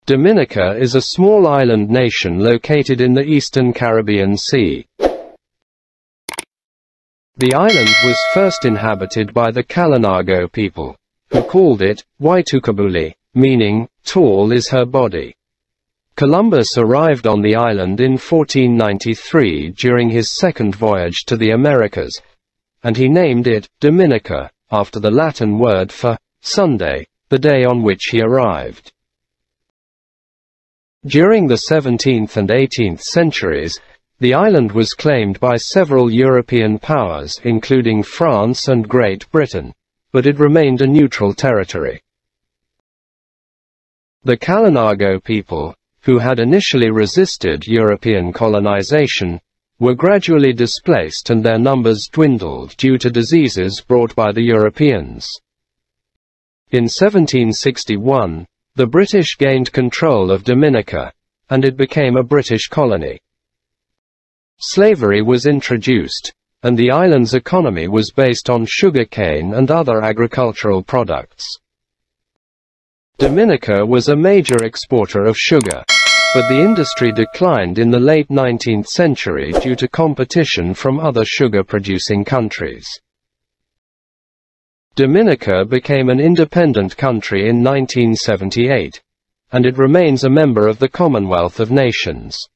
Dominica is a small island nation located in the eastern Caribbean Sea. The island was first inhabited by the Kalinago people, who called it Waitukabuli, meaning, "tall is her body." Columbus arrived on the island in 1493 during his second voyage to the Americas, and he named it Dominica, after the Latin word for Sunday, the day on which he arrived. During the 17th and 18th centuries, the island was claimed by several European powers including France and Great Britain, but it remained a neutral territory. The Kalinago people, who had initially resisted European colonization, were gradually displaced and their numbers dwindled due to diseases brought by the Europeans. In 1761, the British gained control of Dominica, and it became a British colony. Slavery was introduced, and the island's economy was based on sugar cane and other agricultural products. Dominica was a major exporter of sugar, but the industry declined in the late 19th century due to competition from other sugar-producing countries. Dominica became an independent country in 1978, and it remains a member of the Commonwealth of Nations.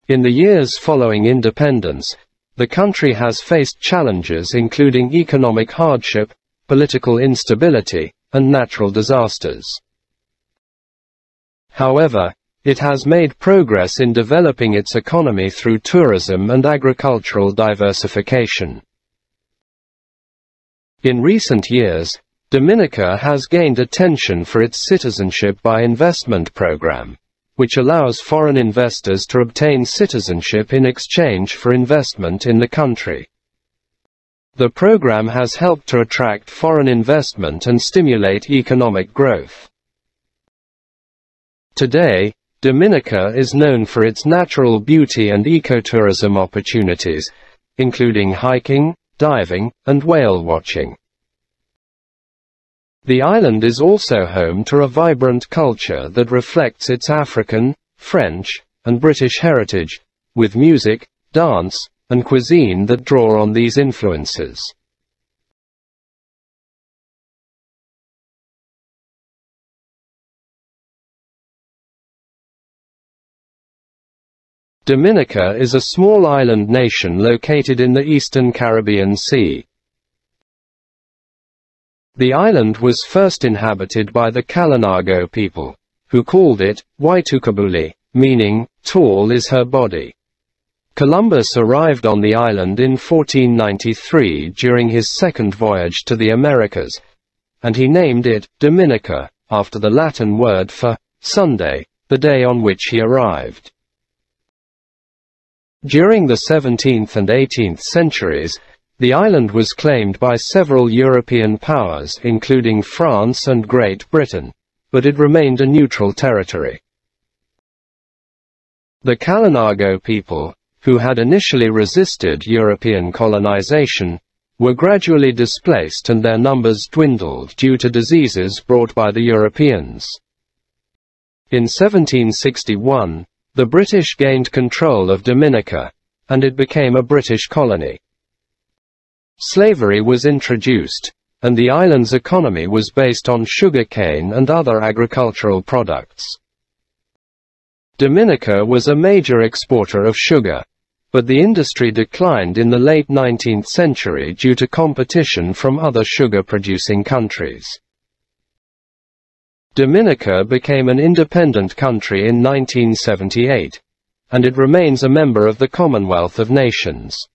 In the years following independence, the country has faced challenges including economic hardship, political instability, and natural disasters. However, it has made progress in developing its economy through tourism and agricultural diversification. In recent years, Dominica has gained attention for its citizenship by investment program, which allows foreign investors to obtain citizenship in exchange for investment in the country. The program has helped to attract foreign investment and stimulate economic growth. Today, Dominica is known for its natural beauty and ecotourism opportunities, including hiking, diving, and whale watching. The island is also home to a vibrant culture that reflects its African, French, and British heritage, with music, dance, and cuisine that draw on these influences. Dominica is a small island nation located in the eastern Caribbean Sea. The island was first inhabited by the Kalinago people, who called it Waitukabuli, meaning, "tall is her body." Columbus arrived on the island in 1493 during his second voyage to the Americas, and he named it Dominica, after the Latin word for Sunday, the day on which he arrived. During the 17th and 18th centuries, the island was claimed by several European powers including France and Great Britain, but it remained a neutral territory. The Kalinago people, who had initially resisted European colonization, were gradually displaced and their numbers dwindled due to diseases brought by the Europeans. In 1761, the British gained control of Dominica, and it became a British colony. Slavery was introduced, and the island's economy was based on sugar cane and other agricultural products. Dominica was a major exporter of sugar, but the industry declined in the late 19th century due to competition from other sugar-producing countries. Dominica became an independent country in 1978, and it remains a member of the Commonwealth of Nations.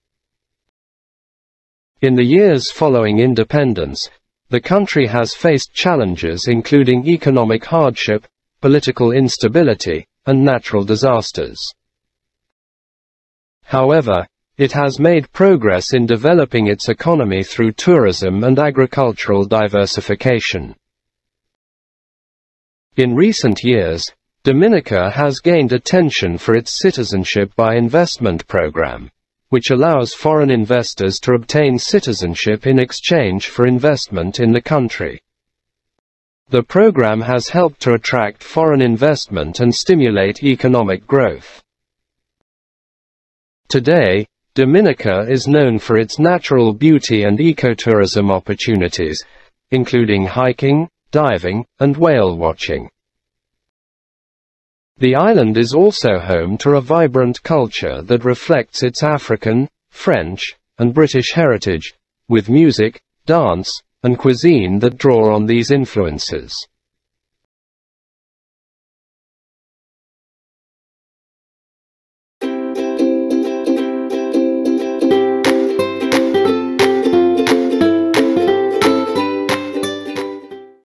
In the years following independence, the country has faced challenges including economic hardship, political instability, and natural disasters. However, it has made progress in developing its economy through tourism and agricultural diversification. In recent years, Dominica has gained attention for its citizenship by investment program, which allows foreign investors to obtain citizenship in exchange for investment in the country. The program has helped to attract foreign investment and stimulate economic growth. Today, Dominica is known for its natural beauty and ecotourism opportunities, including hiking, diving, and whale watching. The island is also home to a vibrant culture that reflects its African, French, and British heritage, with music, dance, and cuisine that draw on these influences.